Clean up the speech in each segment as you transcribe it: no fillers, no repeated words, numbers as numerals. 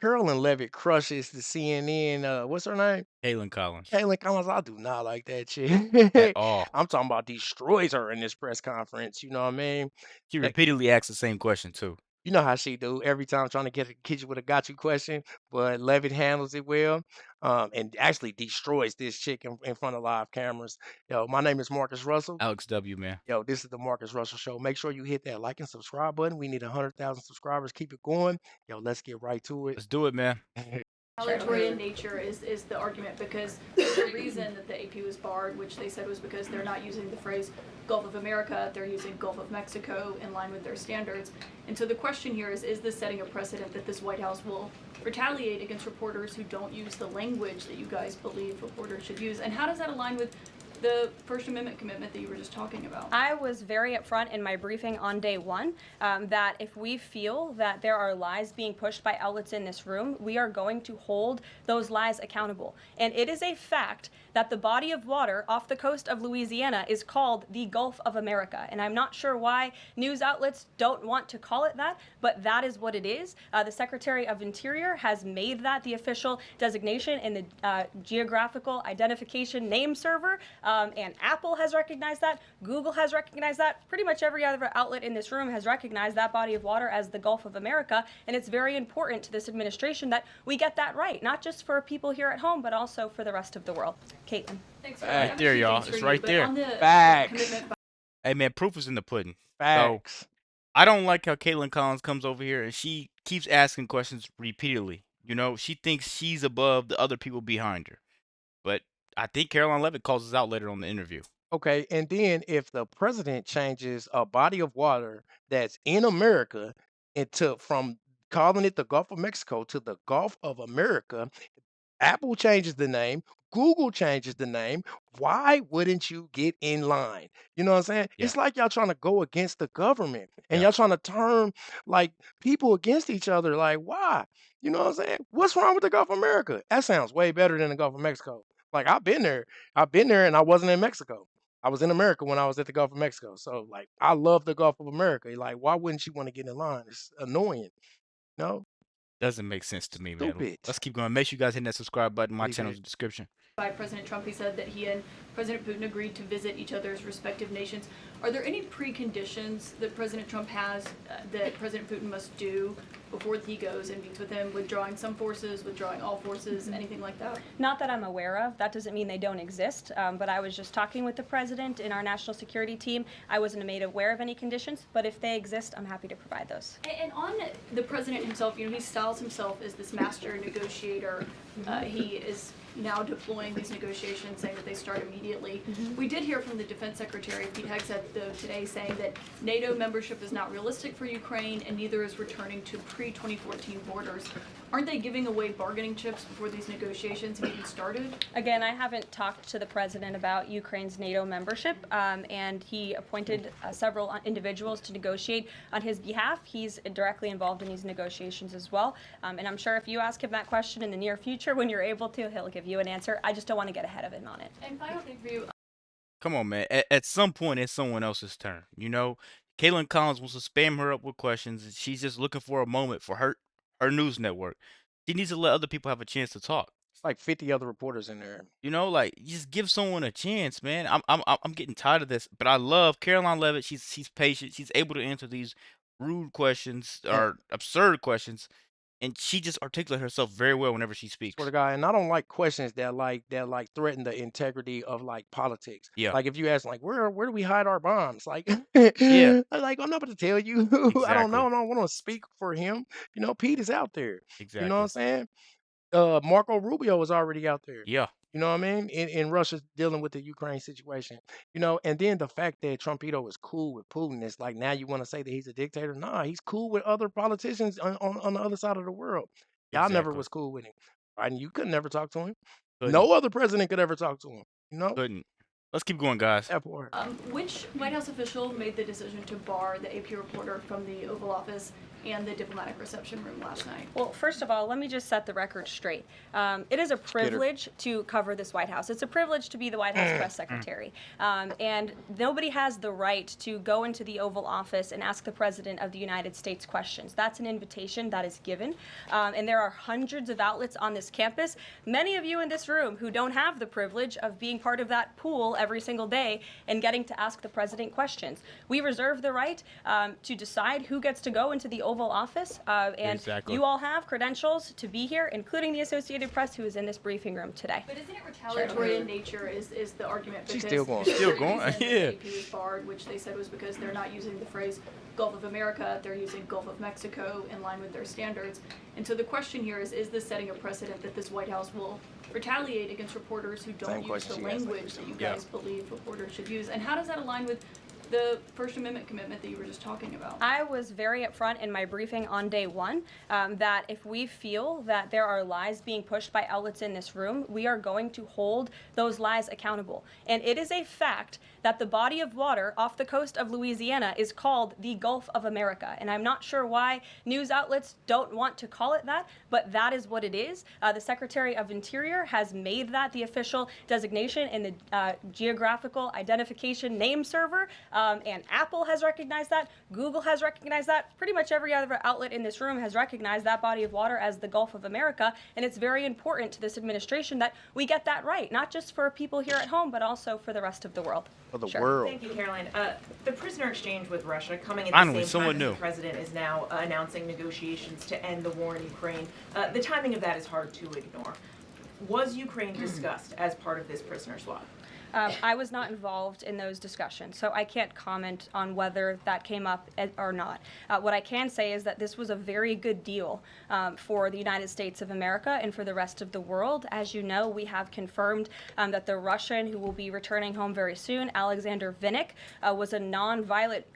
Carolyn Levitt crushes the CNN, what's her name? Caitlin Collins. Caitlin Collins, I do not like that chick. At all. I'm talking about destroys her in this press conference, you know what I mean? She That repeatedly asks the same question too. you know how she do every time trying to get you with a got you question, but Levitt handles it well, and actually destroys this chick in front of live cameras. Yo, my name is Marcus Russell. Alex W, man. Yo, this is the Marcus Russell Show. Make sure you hit that like and subscribe button. We need 100,000 subscribers. Keep it going. Yo, let's get right to it. Let's do it, man. Retaliatory in nature is the argument because the reason that the AP was barred, which they said was because they're not using the phrase Gulf of America, they're using Gulf of Mexico in line with their standards. And so the question here is this setting a precedent that this White House will retaliate against reporters who don't use the language that you guys believe reporters should use? And how does that align with the First Amendment commitment that you were just talking about? I was very upfront in my briefing on day one that if we feel that there are lies being pushed by outlets in this room, we are going to hold those lies accountable. And it is a fact that the body of water off the coast of Louisiana is called the Gulf of America. And I'm not sure why news outlets don't want to call it that, but that is what it is. The Secretary of Interior has made that the official designation in the geographical identification name server. And Apple has recognized that. Google has recognized that. Pretty much every other outlet in this room has recognized that body of water as the Gulf of America. And it's very important to this administration that we get that right, not just for people here at home, but also for the rest of the world. Caitlin. Thanks, Right there, y'all. It's right there. Facts. Hey, man, proof is in the pudding. So Facts. I don't like how Caitlin Collins comes over here and she keeps asking questions repeatedly. You know, she thinks she's above the other people behind her. But I think Caroline Levitt calls us out later on in the interview. Okay, and then if the president changes a body of water that's in America into from calling it the Gulf of Mexico to the Gulf of America, Apple changes the name, Google changes the name. Why wouldn't you get in line? You know what I'm saying? Yeah, It's like y'all trying to go against the government and yeah. y'all trying to turn like people against each other. Like, why? You know what I'm saying? What's wrong with the Gulf of America? That sounds way better than the Gulf of Mexico. Like I've been there. I've been there and I wasn't in Mexico. I was in America when I was at the Gulf of Mexico. So like I love the Gulf of America. Like, why wouldn't you want to get in line? It's annoying. No, Doesn't make sense to me, man. stupid. Let's keep going. Make sure you guys hit that subscribe button. My Pretty channel's good. in the description. By President Trump, he said that he and President Putin agreed to visit each other's respective nations. Are there any preconditions that President Trump has that President Putin must do before he goes and meets with him, withdrawing some forces, withdrawing all forces, anything like that? Not that I'm aware of. That doesn't mean they don't exist. But I was just talking with the president in our national security team. I wasn't made aware of any conditions, but if they exist, I'm happy to provide those. And on the president himself, he styles himself as this master negotiator. He is now deploying these negotiations, saying that they start immediately. We did hear from the Defense Secretary, Pete Hegseth, though, today saying that NATO membership is not realistic for Ukraine and neither is returning to pre-2014 borders. Aren't they giving away bargaining chips before these negotiations have even started? Again, I haven't talked to the president about Ukraine's NATO membership, and he appointed several individuals to negotiate on his behalf. He's directly involved in these negotiations as well, and I'm sure if you ask him that question in the near future when you're able to, he'll give you an answer. I just don't want to get ahead of him on it. And final thing for you, Come on, man. At some point, it's someone else's turn. You know, Caitlin Collins wants to spam her up with questions. And she's just looking for a moment for her news network. She needs to let other people have a chance to talk. It's like 50 other reporters in there. You know, like just give someone a chance, man. I'm getting tired of this, but I love Caroline Levitt. She's patient. She's able to answer these rude questions And or absurd questions, and she just articulates herself very well whenever she swear speaks. to God, and I don't like questions that threaten the integrity of like politics. Yeah, Like if you ask like where do we hide our bombs? Like yeah, I'm like I'm not going to tell you. I don't know. exactly, I don't want to speak for him. You know, Pete is out there. You know what I'm exactly. saying? Marco Rubio was already out there. Yeah, You know what I mean? In Russia dealing with the Ukraine situation. You know, and then the fact that Trumpito was cool with Putin, it's like now you want to say that he's a dictator. Nah, he's cool with other politicians on the other side of the world. Y'all never exactly. was cool with him. And you could never talk to him. Couldn't, No other president could ever talk to him. You know? couldn't. Let's keep going, guys. That part. which White House official made the decision to bar the AP reporter from the Oval Office? and the diplomatic reception room last night? Well, first of all, let me just set the record straight. It is a privilege to cover this White House. It's a privilege to be the White House press secretary. And nobody has the right to go into the Oval Office and ask the President of the United States questions. That's an invitation that is given. And there are hundreds of outlets on this campus, many of you in this room who don't have the privilege of being part of that pool every single day and getting to ask the President questions. We reserve the right to decide who gets to go into the Oval Office, and Exactly. you all have credentials to be here, including the Associated Press, who is in this briefing room today. But isn't it retaliatory in nature is the argument? Because She's still going. Still the going, reason yeah. The AP was barred, which they said was because they're not using the phrase Gulf of America, they're using Gulf of Mexico in line with their standards. And so the question here is this setting a precedent that this White House will retaliate against reporters who don't Same use question the she asked language that you Yeah. guys believe reporters should use? And how does that align with the First Amendment commitment that you were just talking about? I was very upfront in my briefing on day one that if we feel that there are lies being pushed by outlets in this room, we are going to hold those lies accountable. And it is a fact that the body of water off the coast of Louisiana is called the Gulf of America. And I'm not sure why news outlets don't want to call it that, but that is what it is. The Secretary of Interior has made that the official designation in the geographical identification name server. And Apple has recognized that. Google has recognized that. Pretty much every other outlet in this room has recognized that body of water as the Gulf of America. And it's very important to this administration that we get that right, not just for people here at home, but also for the rest of the world. For the Sure. world. Thank you, Caroline. The prisoner exchange with Russia coming at Finally, the same someone time new. as the president is now announcing negotiations to end the war in Ukraine. The timing of that is hard to ignore. Was Ukraine discussed as part of this prisoner swap? I was not involved in those discussions, so I can't comment on whether that came up or not. What I can say is that this was a very good deal for the United States of America and for the rest of the world. As you know, we have confirmed that the Russian who will be returning home very soon, Alexander Vinnik, was a non-violent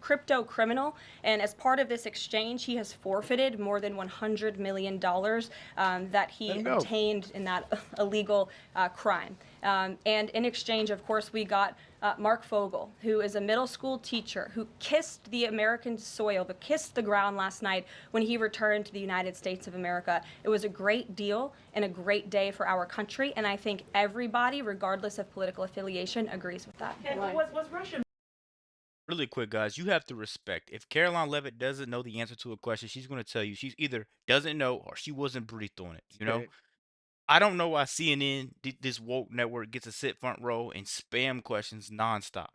crypto criminal, and as part of this exchange, he has forfeited more than $100 million that he obtained in that illegal crime. And in exchange, of course, we got Mark Fogel, who is a middle school teacher who kissed the American soil, but kissed the ground last night when he returned to the United States of America. It was a great deal and a great day for our country, and I think everybody, regardless of political affiliation, agrees with that. And was Russia Really quick, guys, you have to respect. If Caroline Levitt doesn't know the answer to a question, she's going to tell you she's either doesn't know or she wasn't briefed on it. You know, I don't know why CNN, this woke network, gets to sit front row and spam questions nonstop.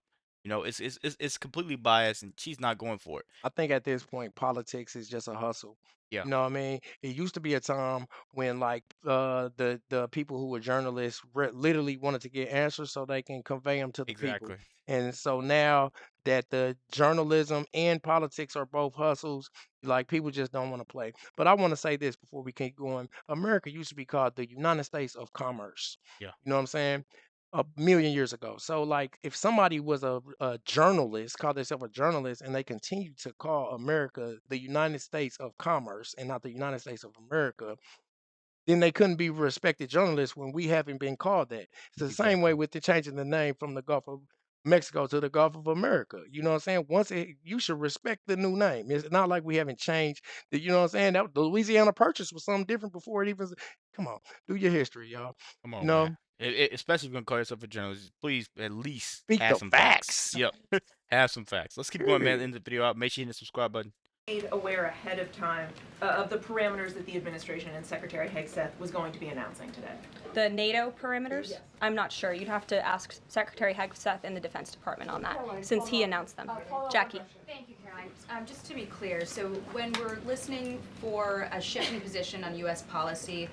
You know, it's completely biased, and she's not going for it. I think at this point, politics is just a hustle. Yeah. You know what I mean? It used to be a time when like the people who were journalists literally wanted to get answers so they can convey them to the people. Exactly. And so now that the journalism and politics are both hustles, like people just don't want to play. But I want to say this before we keep going. America used to be called the United States of Commerce. Yeah. You know what I'm saying? A million years ago. So like if somebody was a journalist, called themselves a journalist, and they continue to call America the United States of Commerce and not the United States of America, then they couldn't be respected journalists when we haven't been called that. It's the same way with the changing the name from the Gulf of Mexico to the Gulf of America. You know what I'm saying? You should respect the new name. It's not like we haven't changed. You know what I'm saying? The Louisiana Purchase was something different before it even. Come on, do your history, y'all. Come on, You know, man. Especially if you're gonna call yourself a journalist, please at least speak have the some facts. Yep, have some facts. Let's keep going, man. Period. End the video out. Make sure you hit the subscribe button. made aware ahead of time of the parameters that the administration and Secretary Hegseth was going to be announcing today? The NATO perimeters? Yes. I'm not sure. You'd have to ask Secretary Hegseth in the Defense Department on that, since he announced them. Jackie. Thank you, Caroline. Just to be clear, so when we're listening for a shift in position on U.S. policy,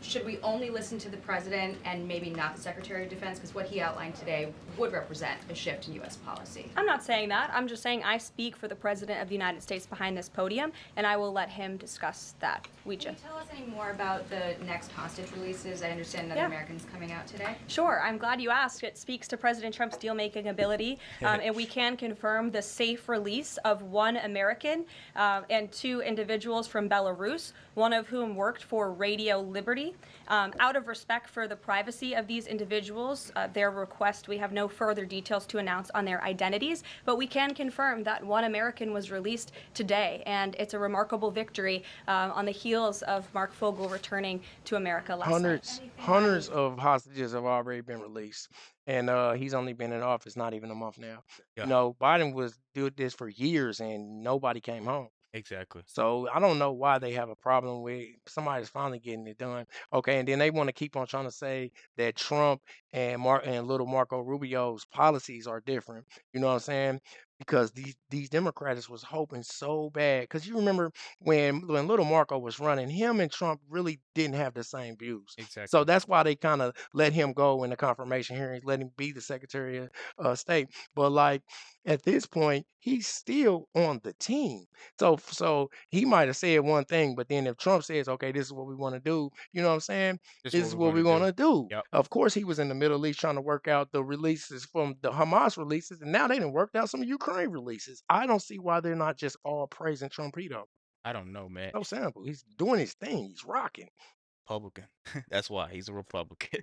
should we only listen to the president and maybe not the Secretary of Defense? Because what he outlined today would represent a shift in U.S. policy. I'm not saying that. I'm just saying I speak for the President of the United States behind this podium, and I will let him discuss that. Can you tell us any more about the next hostage releases? I understand another American's coming out today. Sure. I'm glad you asked. It speaks to President Trump's deal-making ability, and we can confirm the safe release of one American and two individuals from Belarus, one of whom worked for Radio Liberty, only. Out of respect for the privacy of these individuals, their request, we have no further details to announce on their identities, but we can confirm that one American was released today, and it's a remarkable victory on the heels of Mark Fogel returning to America last night. Hundreds of hostages have already been released, and he's only been in office not even a month now. Yeah, Biden was doing this for years, and nobody came home. exactly. So I don't know why they have a problem with somebody's finally getting it done. Okay, and then they want to keep on trying to say that Trump and little Marco Rubio's policies are different. You know what I'm saying? Because these Democrats was hoping so bad. Because you remember when little Marco was running, him and Trump really didn't have the same views. So Exactly. that's why they kind of let him go in the confirmation hearings, let him be the Secretary of State. But like at this point, he's still on the team. So he might have said one thing, but then if Trump says, "Okay, this is what we want to do," you know what I'm saying? This is This what is we're what going we're to do. gonna do. Yep. Of course, he was in the Middle East trying to work out the releases from the Hamas releases, and now they done worked out some Ukraine releases. I don't see why they're not just all praising Trumpito. I don't know, man. So simple. He's doing his thing. He's rocking. Republican. That's why he's a Republican.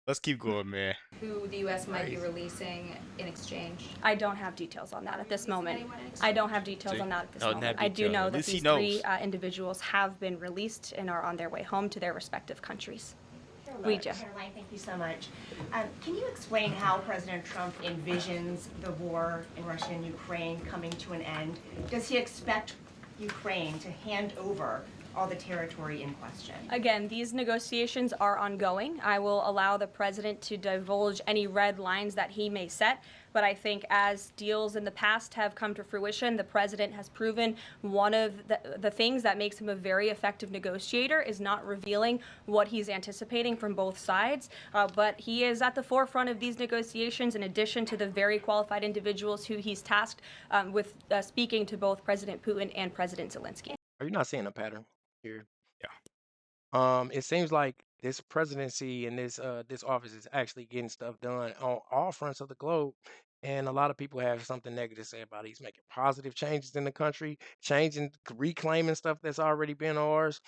Let's keep going, man. Who the U.S. might be Crazy. releasing in exchange? I don't have details on that at this moment. I don't have details See? on that at this Doesn't moment. have I do details. know At that least he these three knows. individuals have been released and are on their way home to their respective countries. Ouija. Caroline, thank you so much. Can you explain how President Trump envisions the war in Russia and Ukraine coming to an end? Does he expect Ukraine to hand over all the territory in question? Again, these negotiations are ongoing. I will allow the president to divulge any red lines that he may set, but I think as deals in the past have come to fruition, the president has proven one of the things that makes him a very effective negotiator is not revealing what he's anticipating from both sides, but he is at the forefront of these negotiations in addition to the very qualified individuals who he's tasked with speaking to both President Putin and President Zelensky. Are you not seeing a pattern here? Yeah. It seems like this presidency and this office is actually getting stuff done on all fronts of the globe. And a lot of people have something negative to say about it. He's making positive changes in the country, changing, reclaiming stuff that's already been ours,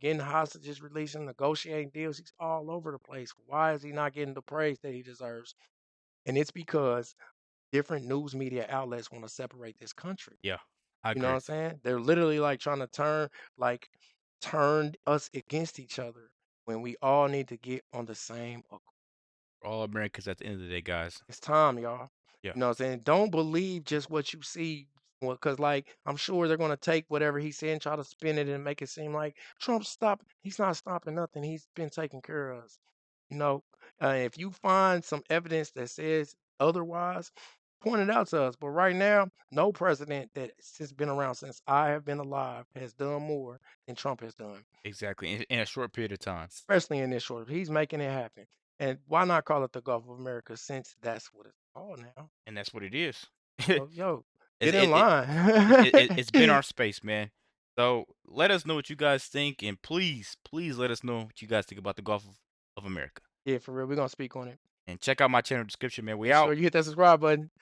getting hostages released, and negotiating deals. He's all over the place. Why is he not getting the praise that he deserves? And it's because different news media outlets want to separate this country. Yeah. I You know what agree. I'm saying? They're literally like trying to turn us against each other when we all need to get on the same. We're all Americans at the end of the day, guys. It's time, y'all. Yeah. You know what I'm saying? Don't believe just what you see. Because, like, I'm sure they're going to take whatever he said and try to spin it and make it seem like Trump stopped. He's not stopping nothing. He's been taking care of us. You know, if you find some evidence that says otherwise, point it out to us. But right now, no president that has been around since I have been alive has done more than Trump has done, Exactly. In a short period of time. especially in this short. He's making it happen. And why not call it the Gulf of America since that's what it's called now? And that's what it is. So, yo, It, get in it, it, line. it's been our space, man. So let us know what you guys think, and please, please let us know what you guys think about the Gulf of America. Yeah, for real. We're going to speak on it. And check out my channel description, man. We Make sure out. you hit that subscribe button.